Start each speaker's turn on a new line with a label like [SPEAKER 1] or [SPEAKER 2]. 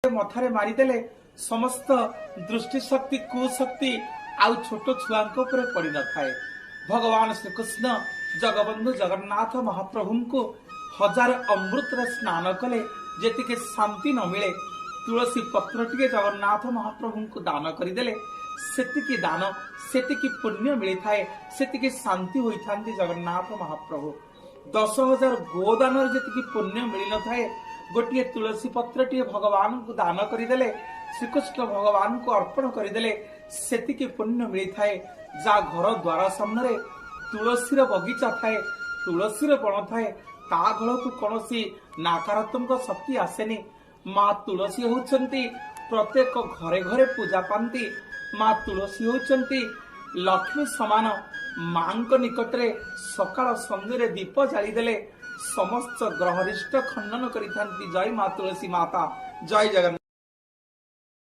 [SPEAKER 1] मथारे मारिदेले समस्त दृष्टि शक्ति कुशक्ति आउ छोट छुआ पड़ न थाए। भगवान श्रीकृष्ण जगबंधु जगन्नाथ महाप्रभु को हजार अमृत स्नान कले जी शांति न मिले तुलसी पत्र टे जगन्नाथ महाप्रभु को दान करदेले सेतिकी दान सेतिकी पुण्य मिली थाए, सेतिकी शांति होता जगन्नाथ महाप्रभु। 10,000 गोदान जी पुण्य मिल न थाए गोटे तुलसी पत्र टे भगवान को दान करदेले श्रीकृष्ण भगवान को अर्पण करदेले सेतिकी पुण्य मिली थाए। जा घर द्वार सामने तुलसीर बगीचा थाए, तुलसीर बण थाए, ता घर को कौन नकारात्मक शक्ति आसेनी। माँ तुलसी होउछंती प्रत्येक घरे घरे पूजा पाती। माँ तुलसी होउछंती लक्ष्मी समान। माँ निकटरे सकाळ संध्यारे दीप जालीदेले समस्त ग्रहरिष्ट खंडन करिथांती। जय माँ तुलसी माता, जय जगन्नाथ।